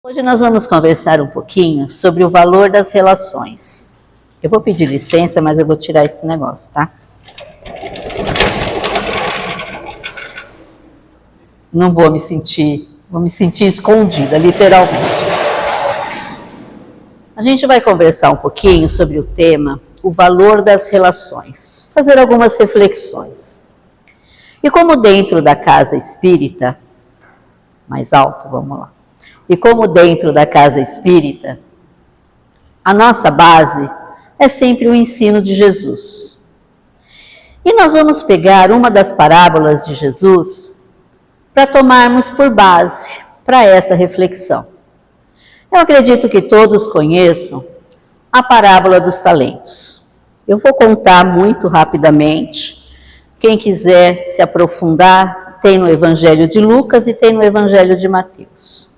Hoje nós vamos conversar um pouquinho sobre o valor das relações. Eu vou pedir licença, mas eu vou tirar esse negócio, tá? Não vou me sentir escondida, literalmente. A gente vai conversar um pouquinho sobre o tema, o valor das relações. Fazer algumas reflexões. E como dentro da casa espírita, mais alto, vamos lá. E como dentro da casa espírita, a nossa base é sempre o ensino de Jesus. E nós vamos pegar uma das parábolas de Jesus para tomarmos por base para essa reflexão. Eu acredito que todos conheçam a parábola dos talentos. Eu vou contar muito rapidamente. Quem quiser se aprofundar, tem no Evangelho de Lucas e tem no Evangelho de Mateus.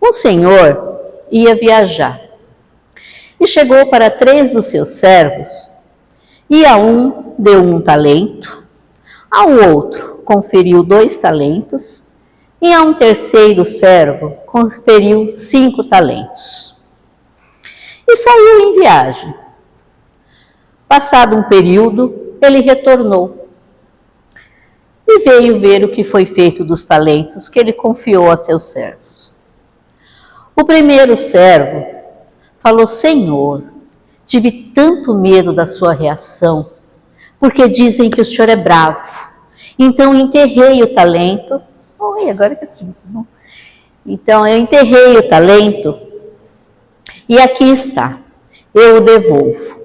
Um senhor ia viajar e chegou para 3 dos seus servos, e a um deu 1 talento, ao outro conferiu 2 talentos, e a um terceiro servo conferiu 5 talentos. E saiu em viagem. Passado um período, ele retornou e veio ver o que foi feito dos talentos que ele confiou a seus servos. O primeiro servo falou: Senhor, tive tanto medo da sua reação, porque dizem que o senhor é bravo. Então enterrei o talento. Oi, agora que eu tive. Então eu enterrei o talento e aqui está, eu o devolvo.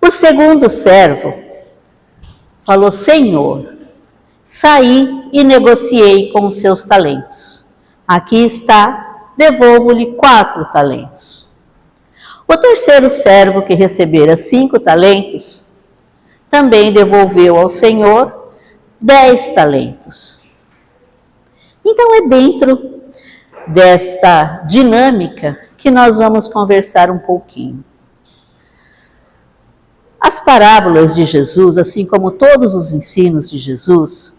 O segundo servo falou: Senhor, saí e negociei com os seus talentos. Aqui está, devolvo-lhe 4 talentos. O terceiro servo, que recebera 5 talentos, também devolveu ao Senhor 10 talentos. Então é dentro desta dinâmica que nós vamos conversar um pouquinho. As parábolas de Jesus, assim como todos os ensinos de Jesus,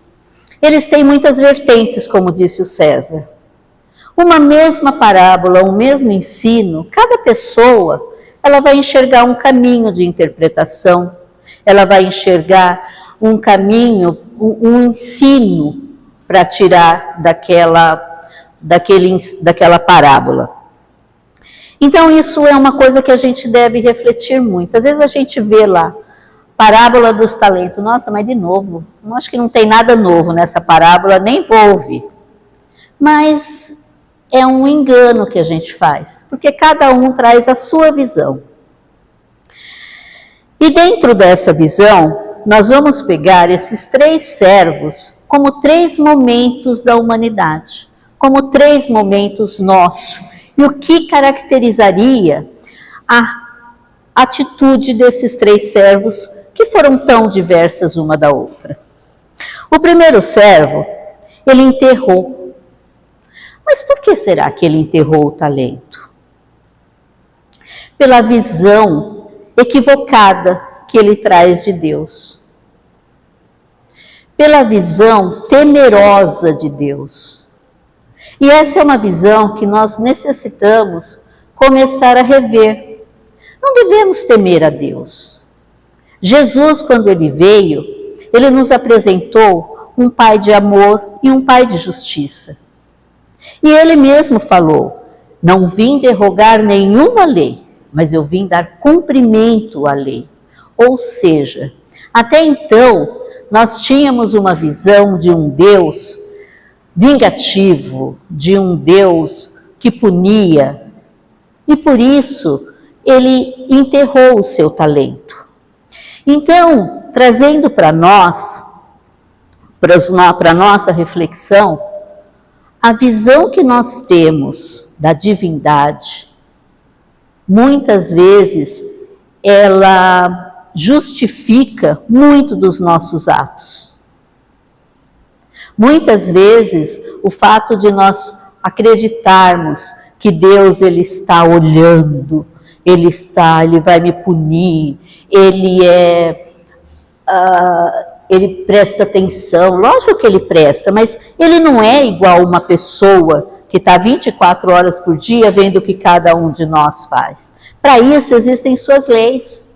eles têm muitas vertentes, como disse o César. Uma mesma parábola, um mesmo ensino, cada pessoa, ela vai enxergar um caminho de interpretação, ela vai enxergar um caminho, um ensino para tirar daquela parábola. Então isso é uma coisa que a gente deve refletir muito. Às vezes a gente vê lá, parábola dos talentos, nossa, mas de novo, acho que não tem nada novo nessa parábola, nem vou ouvir. Mas é um engano que a gente faz, porque cada um traz a sua visão. E dentro dessa visão, nós vamos pegar esses 3 servos como 3 momentos da humanidade, como 3 momentos nossos, e o que caracterizaria a atitude desses 3 servos, que foram tão diversas uma da outra. O primeiro servo, ele enterrou. Mas por que será que ele enterrou o talento? Pela visão equivocada que ele traz de Deus. Pela visão temerosa de Deus. E essa é uma visão que nós necessitamos começar a rever. Não devemos temer a Deus. Jesus, quando ele veio, ele nos apresentou um Pai de amor e um Pai de justiça. E ele mesmo falou: não vim derrogar nenhuma lei, mas eu vim dar cumprimento à lei. Ou seja, até então nós tínhamos uma visão de um Deus vingativo, de um Deus que punia, e por isso ele enterrou o seu talento. Então, trazendo para nós, para a nossa reflexão, a visão que nós temos da divindade, muitas vezes, ela justifica muito dos nossos atos. Muitas vezes, o fato de nós acreditarmos que Deus ele está olhando, ele vai me punir, ele ele presta atenção, lógico que ele presta, mas ele não é igual uma pessoa que está 24 horas por dia vendo o que cada um de nós faz. Para isso existem suas leis.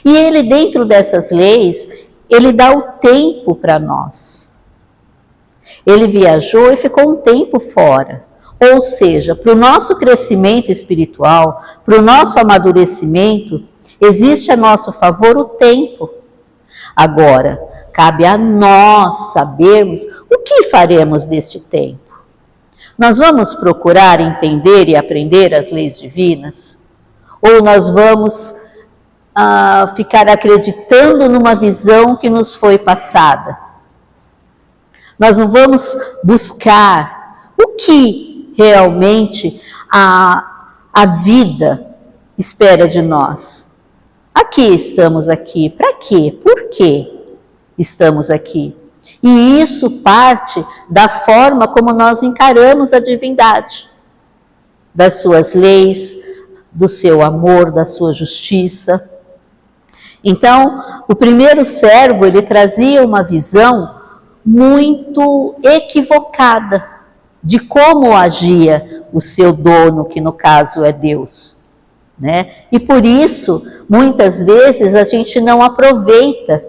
E ele, dentro dessas leis, ele dá o tempo para nós. Ele viajou e ficou um tempo fora. Ou seja, para o nosso crescimento espiritual, para o nosso amadurecimento, existe a nosso favor o tempo. Agora, cabe a nós sabermos o que faremos deste tempo. Nós vamos procurar entender e aprender as leis divinas? Ou nós vamos ficar acreditando numa visão que nos foi passada? Nós não vamos buscar o que realmente a vida espera de nós. Aqui estamos aqui. Para quê? Por que estamos aqui? E isso parte da forma como nós encaramos a divindade, das suas leis, do seu amor, da sua justiça. Então, o primeiro servo, ele trazia uma visão muito equivocada de como agia o seu dono, que no caso é Deus, né? E por isso, muitas vezes a gente não aproveita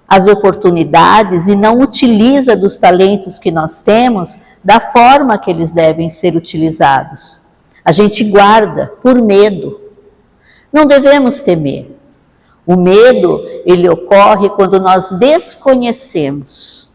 as oportunidades e não utiliza dos talentos que nós temos da forma que eles devem ser utilizados. A gente guarda por medo. Não devemos temer. O medo, ele ocorre quando nós desconhecemos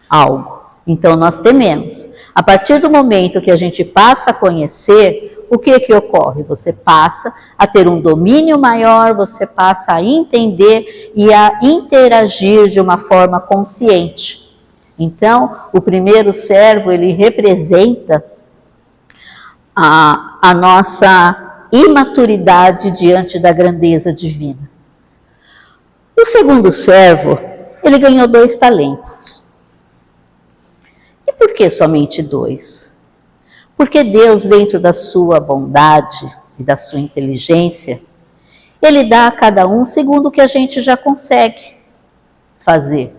algo. Então nós tememos. A partir do momento que a gente passa a conhecer, o que ocorre? Você passa a ter um domínio maior, você passa a entender e a interagir de uma forma consciente. Então, o primeiro servo, ele representa a nossa imaturidade diante da grandeza divina. O segundo servo, ele ganhou 2 talentos. E por que somente 2? Porque Deus, dentro da sua bondade e da sua inteligência, ele dá a cada um segundo o que a gente já consegue fazer.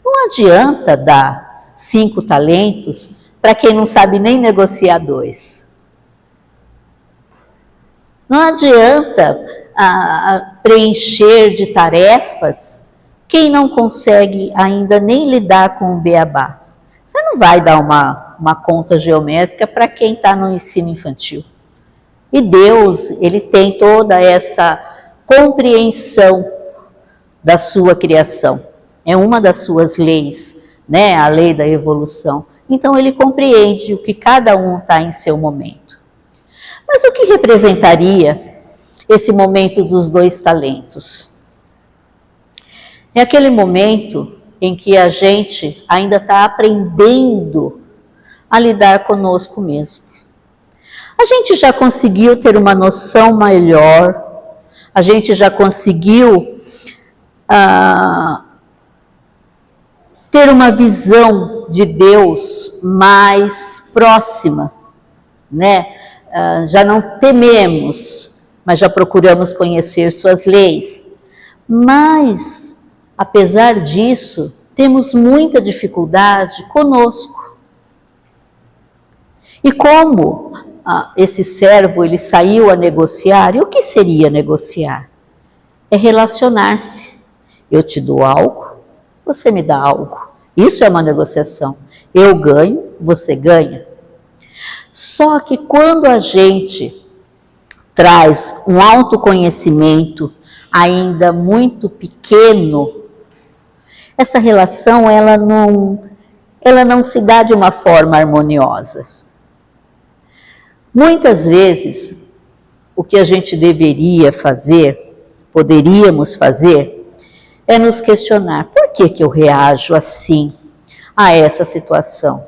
Não adianta dar 5 talentos para quem não sabe nem negociar 2. Não adianta preencher de tarefas quem não consegue ainda nem lidar com o beabá. Você não vai dar uma conta geométrica para quem está no ensino infantil. E Deus, ele tem toda essa compreensão da sua criação. É uma das suas leis, né? A lei da evolução. Então ele compreende o que cada um está em seu momento. Mas o que representaria esse momento dos 2 talentos? É aquele momento em que a gente ainda está aprendendo a lidar conosco mesmo. A gente já conseguiu ter uma noção melhor, a gente já conseguiu ter uma visão de Deus mais próxima, né? Já não tememos, mas já procuramos conhecer suas leis. Mas, apesar disso, temos muita dificuldade conosco. E como esse servo ele saiu a negociar, e o que seria negociar? É relacionar-se. Eu te dou algo, você me dá algo. Isso é uma negociação. Eu ganho, você ganha. Só que quando a gente traz um autoconhecimento ainda muito pequeno, essa relação ela não se dá de uma forma harmoniosa. Muitas vezes, o que a gente deveria fazer, poderíamos fazer, é nos questionar: por que eu reajo assim a essa situação?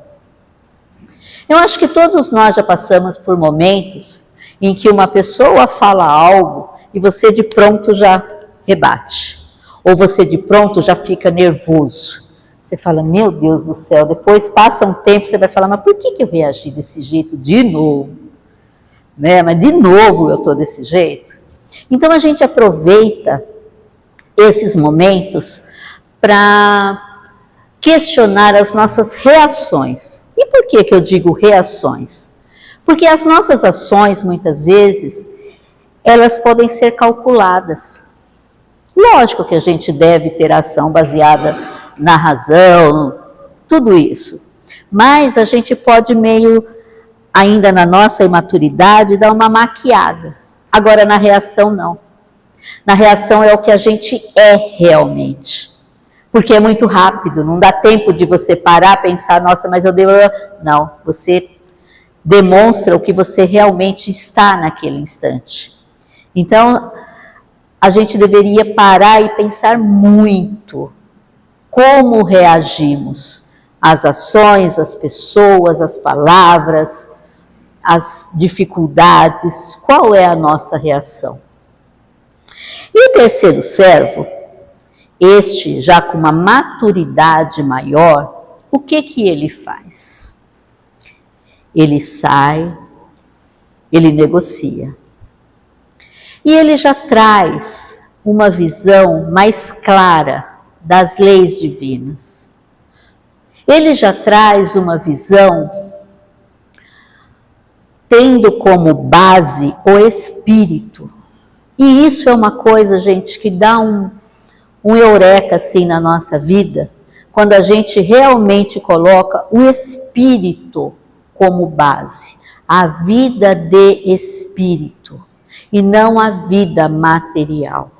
Eu acho que todos nós já passamos por momentos em que uma pessoa fala algo e você de pronto já rebate. Ou você de pronto já fica nervoso. Você fala: meu Deus do céu, depois passa um tempo, você vai falar: mas por que eu reagi desse jeito de novo? Né? Mas de novo eu estou desse jeito? Então a gente aproveita esses momentos para questionar as nossas reações. E por que eu digo reações? Porque as nossas ações, muitas vezes, elas podem ser calculadas. Lógico que a gente deve ter ação baseada na razão, tudo isso. Mas a gente pode meio, ainda na nossa imaturidade, dar uma maquiada. Agora, na reação, não. Na reação é o que a gente é realmente. Porque é muito rápido, não dá tempo de você parar, pensar, nossa, mas eu devo... Não, você demonstra o que você realmente está naquele instante. Então, a gente deveria parar e pensar muito como reagimos às ações, às pessoas, às palavras, às dificuldades, qual é a nossa reação. E o terceiro servo, este já com uma maturidade maior, o que ele faz? Ele sai, ele negocia. E ele já traz uma visão mais clara das leis divinas. Ele já traz uma visão tendo como base o Espírito. E isso é uma coisa, gente, que dá um eureka assim na nossa vida, quando a gente realmente coloca o Espírito como base, a vida de Espírito, e não a vida material.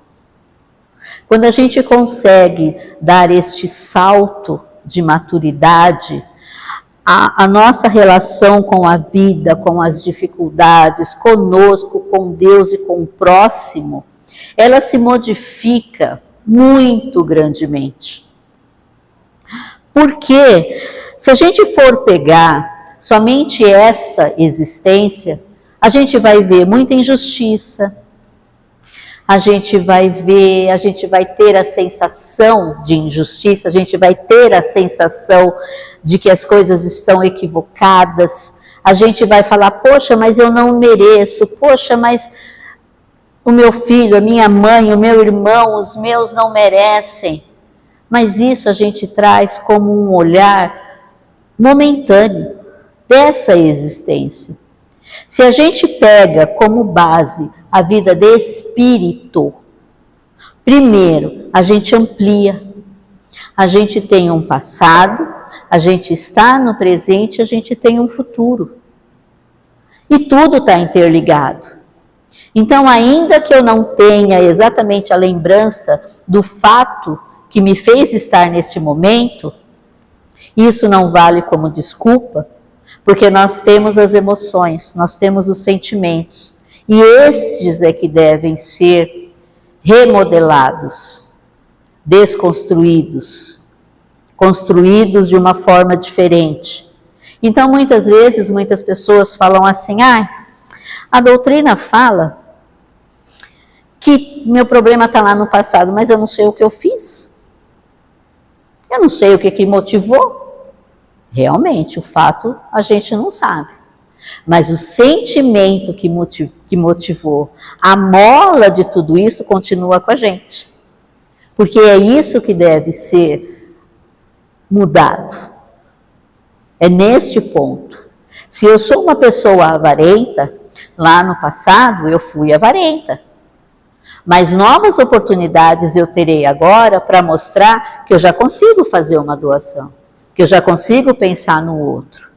Quando a gente consegue dar este salto de maturidade, a nossa relação com a vida, com as dificuldades, conosco, com Deus e com o próximo, ela se modifica muito grandemente. Porque se a gente for pegar somente esta existência, a gente vai ver muita injustiça, a gente vai ter a sensação de injustiça, a gente vai ter a sensação de que as coisas estão equivocadas, a gente vai falar, poxa, mas eu não mereço, poxa, mas o meu filho, a minha mãe, o meu irmão, os meus não merecem. Mas isso a gente traz como um olhar momentâneo dessa existência. Se a gente pega como base a vida de espírito, primeiro, a gente amplia. A gente tem um passado, a gente está no presente, a gente tem um futuro. E tudo está interligado. Então, ainda que eu não tenha exatamente a lembrança do fato que me fez estar neste momento, isso não vale como desculpa, porque nós temos as emoções, nós temos os sentimentos, e estes é que devem ser remodelados, desconstruídos, construídos de uma forma diferente. Então, muitas vezes, muitas pessoas falam assim, a doutrina fala que meu problema está lá no passado, mas eu não sei o que eu fiz. Eu não sei o que motivou. Realmente, o fato a gente não sabe. Mas o sentimento que motivou, a mola de tudo isso continua com a gente. Porque é isso que deve ser mudado. É neste ponto. Se eu sou uma pessoa avarenta, lá no passado eu fui avarenta. Mas novas oportunidades eu terei agora para mostrar que eu já consigo fazer uma doação, que eu já consigo pensar no outro.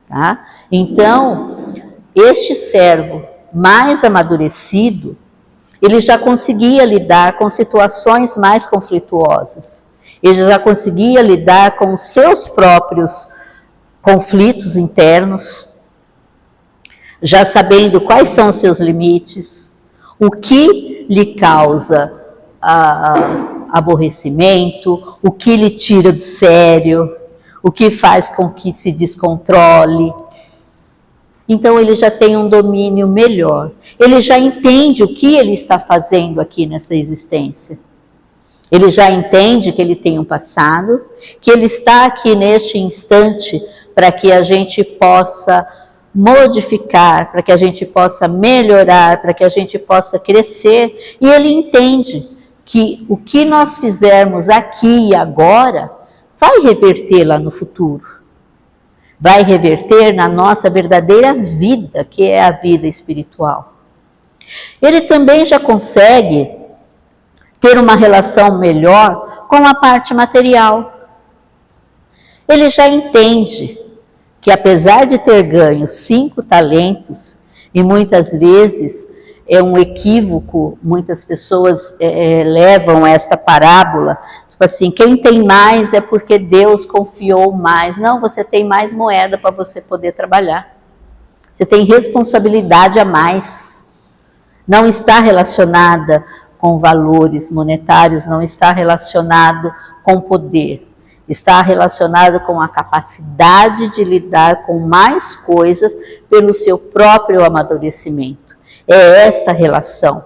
Tá? Então, este servo mais amadurecido, ele já conseguia lidar com situações mais conflituosas. Ele já conseguia lidar com os seus próprios conflitos internos, já sabendo quais são os seus limites, o que lhe causa aborrecimento, o que lhe tira do sério, o que faz com que se descontrole. Então ele já tem um domínio melhor. Ele já entende o que ele está fazendo aqui nessa existência. Ele já entende que ele tem um passado, que ele está aqui neste instante para que a gente possa modificar, para que a gente possa melhorar, para que a gente possa crescer. E ele entende que o que nós fizermos aqui e agora vai reverter lá no futuro. Vai reverter na nossa verdadeira vida, que é a vida espiritual. Ele também já consegue ter uma relação melhor com a parte material. Ele já entende que apesar de ter ganho 5 talentos, e muitas vezes é um equívoco, muitas pessoas levam esta parábola, tipo assim, quem tem mais é porque Deus confiou mais. Não, você tem mais moeda para você poder trabalhar. Você tem responsabilidade a mais. Não está relacionada com valores monetários, não está relacionado com poder. Está relacionado com a capacidade de lidar com mais coisas pelo seu próprio amadurecimento. É esta relação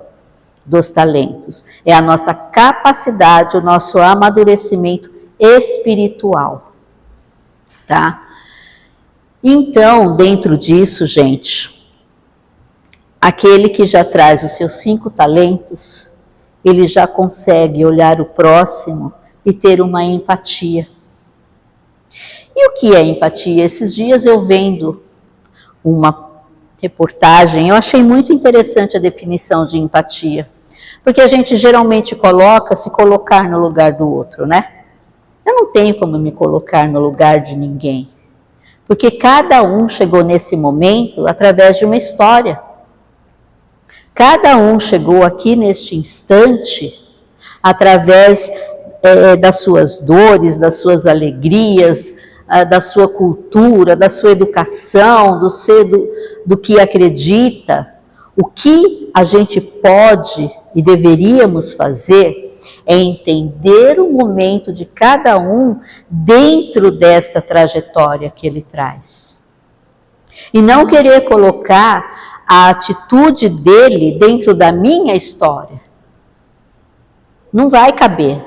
dos talentos. É a nossa capacidade, o nosso amadurecimento espiritual. Tá? Então, dentro disso, gente, aquele que já traz os seus 5 talentos, ele já consegue olhar o próximo e ter uma empatia. E o que é empatia? Esses dias eu vendo uma reportagem, eu achei muito interessante a definição de empatia. Porque a gente geralmente se colocar no lugar do outro, né? Eu não tenho como me colocar no lugar de ninguém. Porque cada um chegou nesse momento através de uma história. Cada um chegou aqui neste instante através das suas dores, das suas alegrias, da sua cultura, da sua educação, do que acredita. O que a gente pode e deveríamos fazer é entender o momento de cada um dentro desta trajetória que ele traz. E não querer colocar a atitude dele dentro da minha história. Não vai caber.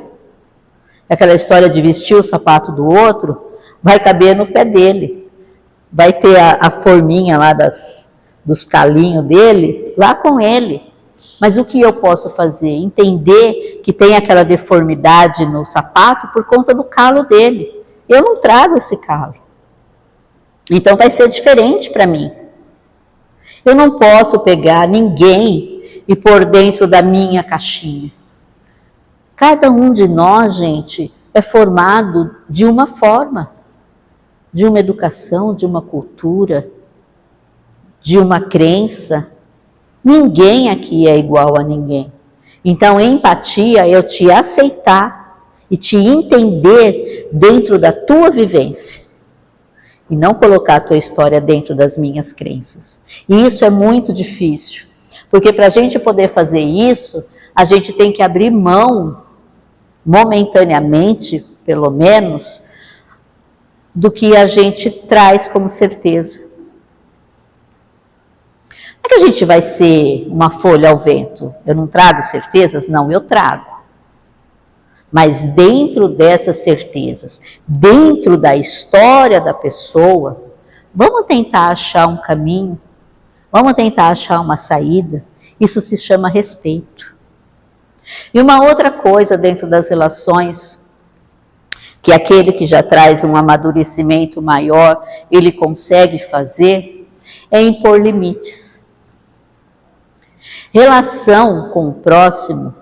Aquela história de vestir o sapato do outro, vai caber no pé dele. Vai ter a forminha lá dos calinhos dele, lá com ele. Mas o que eu posso fazer? Entender que tem aquela deformidade no sapato por conta do calo dele. Eu não trago esse calo. Então vai ser diferente para mim. Eu não posso pegar ninguém e pôr dentro da minha caixinha. Cada um de nós, gente, é formado de uma forma, de uma educação, de uma cultura, de uma crença. Ninguém aqui é igual a ninguém. Então, empatia é eu te aceitar e te entender dentro da tua vivência. E não colocar a tua história dentro das minhas crenças. E isso é muito difícil. Porque para a gente poder fazer isso, a gente tem que abrir mão, momentaneamente, pelo menos, do que a gente traz como certeza. Não é que a gente vai ser uma folha ao vento. Eu não trago certezas? Não, eu trago. Mas dentro dessas certezas, dentro da história da pessoa, vamos tentar achar um caminho, vamos tentar achar uma saída. Isso se chama respeito. E uma outra coisa dentro das relações, que aquele que já traz um amadurecimento maior, ele consegue fazer, é impor limites. Relação com o próximo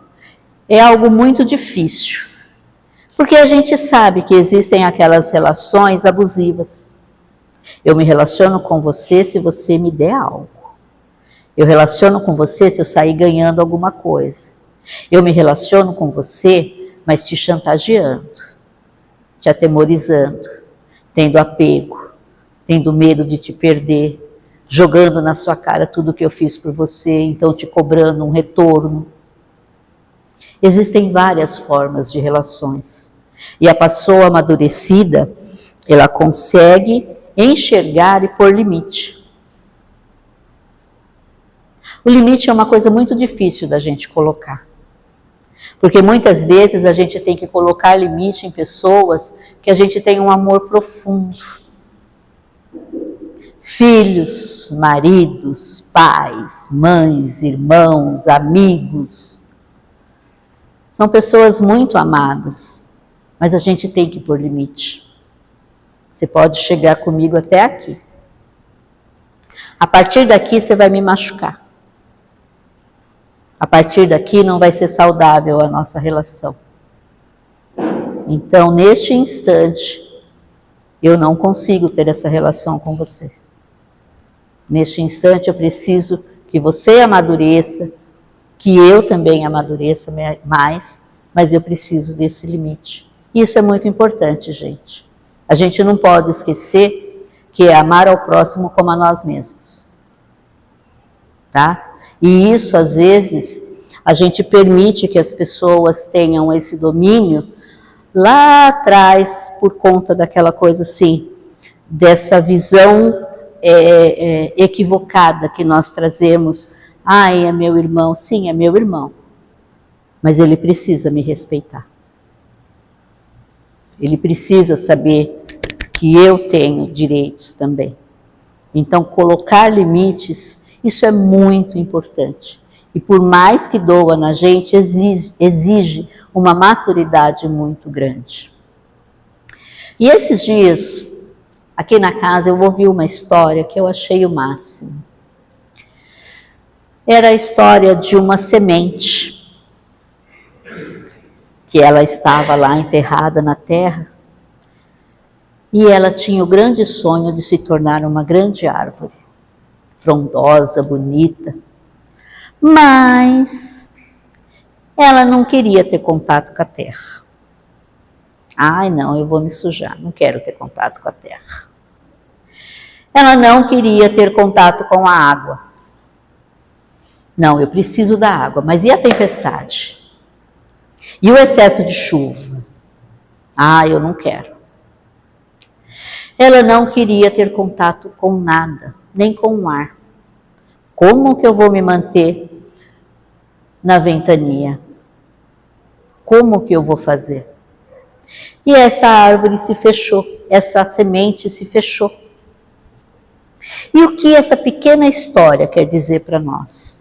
é algo muito difícil, porque a gente sabe que existem aquelas relações abusivas. Eu me relaciono com você se você me der algo. Eu relaciono com você se eu sair ganhando alguma coisa. Eu me relaciono com você, mas te chantageando, te atemorizando, tendo apego, tendo medo de te perder, jogando na sua cara tudo que eu fiz por você, então te cobrando um retorno. Existem várias formas de relações. E a pessoa amadurecida, ela consegue enxergar e pôr limite. O limite é uma coisa muito difícil da gente colocar. Porque muitas vezes a gente tem que colocar limite em pessoas que a gente tem um amor profundo. Filhos, maridos, pais, mães, irmãos, amigos. São pessoas muito amadas, mas a gente tem que pôr limite. Você pode chegar comigo até aqui. A partir daqui você vai me machucar. A partir daqui não vai ser saudável a nossa relação. Então, neste instante, eu não consigo ter essa relação com você. Neste instante, eu preciso que você amadureça, que eu também amadureça mais, mas eu preciso desse limite. Isso é muito importante, gente. A gente não pode esquecer que é amar ao próximo como a nós mesmos. Tá? E isso, às vezes, a gente permite que as pessoas tenham esse domínio lá atrás, por conta daquela coisa assim, dessa visão equivocada que nós trazemos. Ai, é meu irmão. Sim, é meu irmão. Mas ele precisa me respeitar. Ele precisa saber que eu tenho direitos também. Então, colocar limites, isso é muito importante. E por mais que doa na gente, exige uma maturidade muito grande. E esses dias, aqui na casa, eu ouvi uma história que eu achei o máximo. Era a história de uma semente, que ela estava lá enterrada na terra, e ela tinha o grande sonho de se tornar uma grande árvore, frondosa, bonita, mas ela não queria ter contato com a terra. Ai, não, eu vou me sujar, não quero ter contato com a terra. Ela não queria ter contato com a água. Não, eu preciso da água, mas e a tempestade? E o excesso de chuva? Ah, eu não quero. Ela não queria ter contato com nada, nem com o ar. Como que eu vou me manter na ventania? Como que eu vou fazer? E essa árvore se fechou, essa semente se fechou. E o que essa pequena história quer dizer para nós?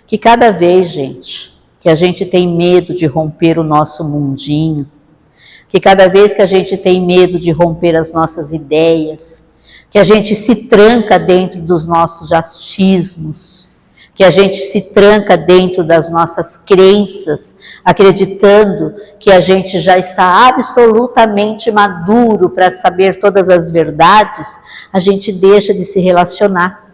Que cada vez, gente, que a gente tem medo de romper o nosso mundinho, que cada vez que a gente tem medo de romper as nossas ideias, que a gente se tranca dentro dos nossos achismos, que a gente se tranca dentro das nossas crenças, acreditando que a gente já está absolutamente maduro para saber todas as verdades, a gente deixa de se relacionar.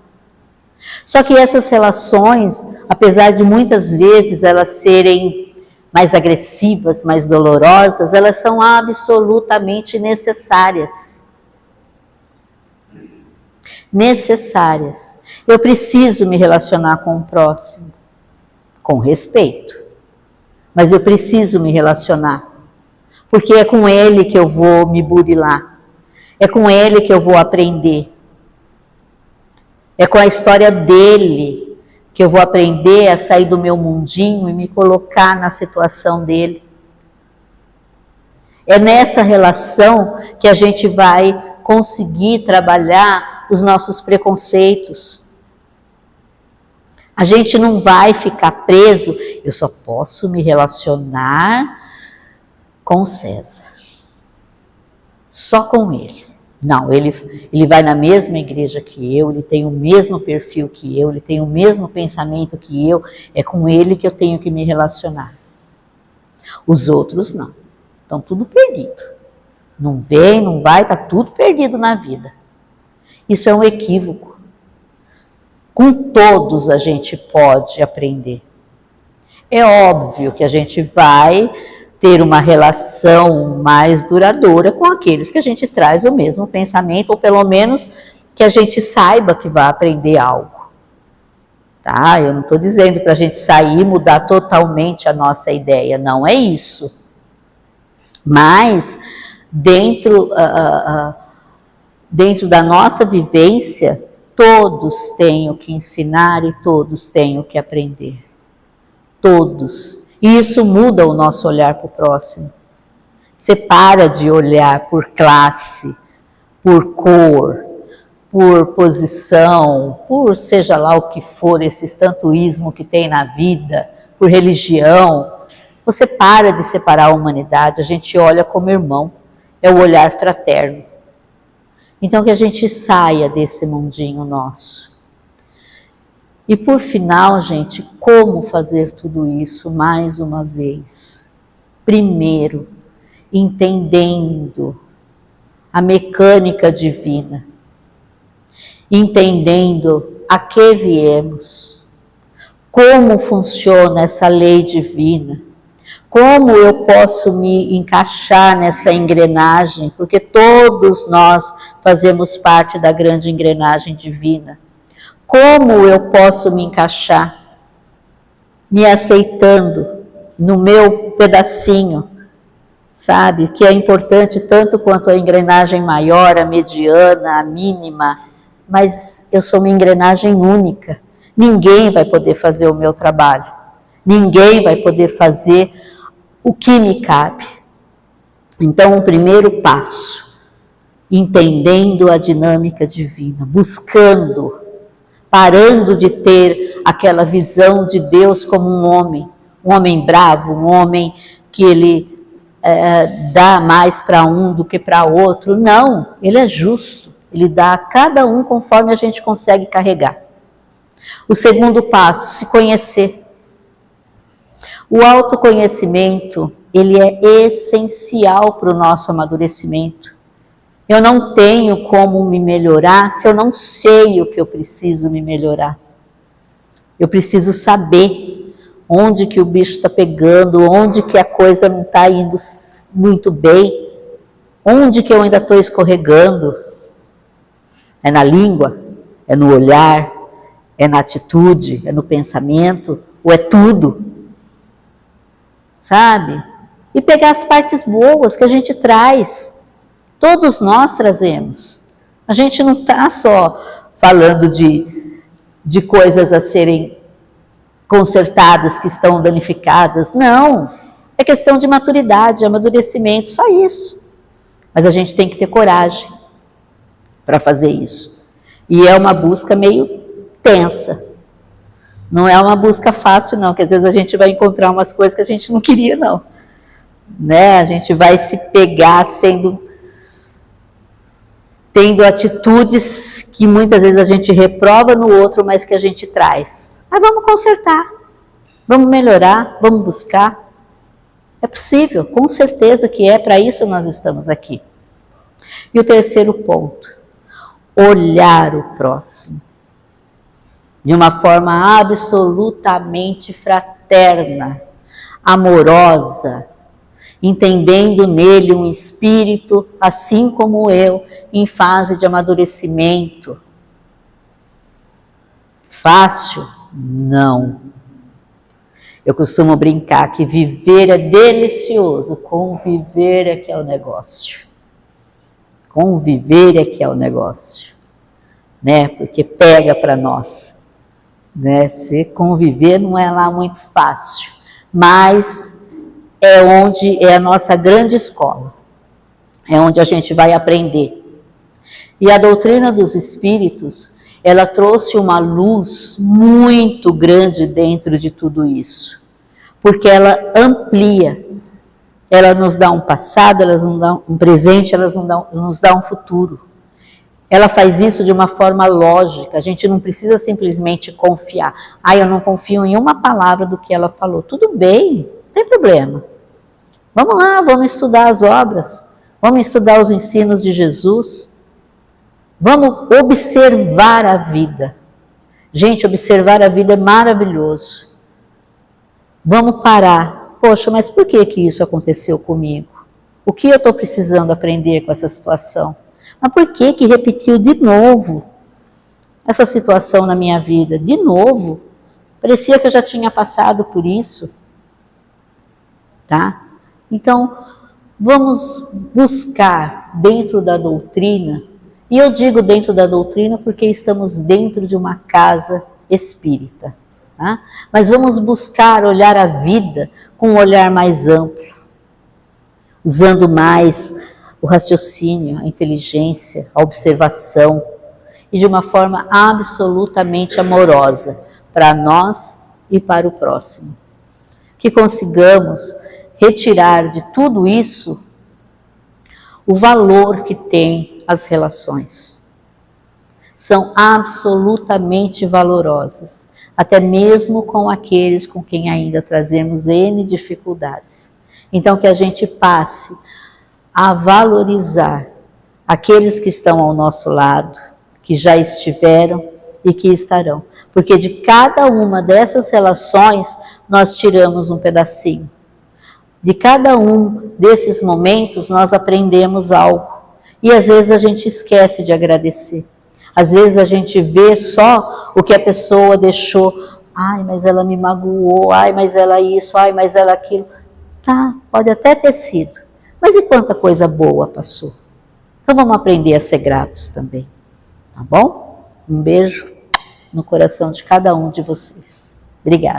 Só que essas relações, apesar de muitas vezes elas serem mais agressivas, mais dolorosas, elas são absolutamente necessárias. Necessárias. Eu preciso me relacionar com o próximo, com respeito. Mas eu preciso me relacionar, porque é com ele que eu vou me burilar, é com ele que eu vou aprender, é com a história dele que eu vou aprender a sair do meu mundinho e me colocar na situação dele. É nessa relação que a gente vai conseguir trabalhar os nossos preconceitos. A gente não vai ficar preso, eu só posso me relacionar com César. Só com ele. Não, ele vai na mesma igreja que eu, ele tem o mesmo perfil que eu, ele tem o mesmo pensamento que eu, é com ele que eu tenho que me relacionar. Os outros não, estão tudo perdido. Não vem, não vai, está tudo perdido na vida. Isso é um equívoco. Com todos a gente pode aprender. É óbvio que a gente vai ter uma relação mais duradoura com aqueles que a gente traz o mesmo pensamento, ou pelo menos que a gente saiba que vai aprender algo. Tá? Eu não estou dizendo para a gente sair e mudar totalmente a nossa ideia, não é isso. Mas dentro da nossa vivência, todos têm o que ensinar e todos têm o que aprender. Todos. E isso muda o nosso olhar para o próximo. Você para de olhar por classe, por cor, por posição, por seja lá o que for, esse estantuísmo que tem na vida, por religião. Você para de separar a humanidade, a gente olha como irmão, é o olhar fraterno. Então que a gente saia desse mundinho nosso. E por final, gente, como fazer tudo isso mais uma vez? Primeiro, entendendo a mecânica divina, entendendo a que viemos, como funciona essa lei divina, como eu posso me encaixar nessa engrenagem, porque todos nós fazemos parte da grande engrenagem divina. Como eu posso me encaixar, me aceitando no meu pedacinho, sabe? Que é importante tanto quanto a engrenagem maior, a mediana, a mínima, mas eu sou uma engrenagem única. Ninguém vai poder fazer o meu trabalho. Ninguém vai poder fazer o que me cabe. Então, o primeiro passo, entendendo a dinâmica divina, buscando, parando de ter aquela visão de Deus como um homem bravo, um homem que ele dá mais para um do que para outro. Não, ele é justo, ele dá a cada um conforme a gente consegue carregar. O segundo passo, se conhecer. O autoconhecimento, ele é essencial para o nosso amadurecimento. Eu não tenho como me melhorar se eu não sei o que eu preciso me melhorar. Eu preciso saber onde que o bicho está pegando, onde que a coisa não está indo muito bem, onde que eu ainda estou escorregando. É na língua? É no olhar? É na atitude? É no pensamento? Ou é tudo? Sabe? E pegar as partes boas que a gente traz. Todos nós trazemos. A gente não está só falando de coisas a serem consertadas, que estão danificadas. Não. É questão de maturidade, amadurecimento, só isso. Mas a gente tem que ter coragem para fazer isso. E é uma busca meio tensa. Não é uma busca fácil, não, que às vezes a gente vai encontrar umas coisas que a gente não queria, não. Né? A gente vai se pegar tendo atitudes que muitas vezes a gente reprova no outro, mas que a gente traz. Mas vamos consertar, vamos melhorar, vamos buscar. É possível, com certeza que é, para isso nós estamos aqui. E o terceiro ponto, olhar o próximo de uma forma absolutamente fraterna, amorosa, entendendo nele um espírito, assim como eu, em fase de amadurecimento. Fácil? Não. Eu costumo brincar que viver é delicioso, conviver é que é o negócio. Conviver é que é o negócio, né? Porque pega para nós. Né? Se conviver não é lá muito fácil, mas é onde é a nossa grande escola, é onde a gente vai aprender. E a doutrina dos espíritos, ela trouxe uma luz muito grande dentro de tudo isso, porque ela amplia, ela nos dá um passado, ela nos dá um presente, ela nos dá um futuro. Ela faz isso de uma forma lógica, a gente não precisa simplesmente confiar. Eu não confio em uma palavra do que ela falou. Tudo bem, não tem problema. Vamos lá, vamos estudar as obras, vamos estudar os ensinos de Jesus, vamos observar a vida. Gente, observar a vida é maravilhoso. Vamos parar. Poxa, mas por que isso aconteceu comigo? O que eu estou precisando aprender com essa situação? Mas por que repetiu de novo essa situação na minha vida? De novo? Parecia que eu já tinha passado por isso. Tá? Então, vamos buscar dentro da doutrina, e eu digo dentro da doutrina porque estamos dentro de uma casa espírita. Tá? Mas vamos buscar olhar a vida com um olhar mais amplo, usando mais o raciocínio, a inteligência, a observação, e de uma forma absolutamente amorosa para nós e para o próximo. que consigamos retirar de tudo isso o valor que tem as relações. São absolutamente valorosas, até mesmo com aqueles com quem ainda trazemos N dificuldades. Então que a gente passe a valorizar aqueles que estão ao nosso lado, que já estiveram e que estarão. Porque de cada uma dessas relações nós tiramos um pedacinho. De cada um desses momentos nós aprendemos algo. E às vezes a gente esquece de agradecer. Às vezes a gente vê só o que a pessoa deixou. Ai, mas ela me magoou. Ai, mas ela isso. Ai, mas ela aquilo. Tá, pode até ter sido. Mas e quanta coisa boa passou? Então vamos aprender a ser gratos também. Tá bom? Um beijo no coração de cada um de vocês. Obrigada.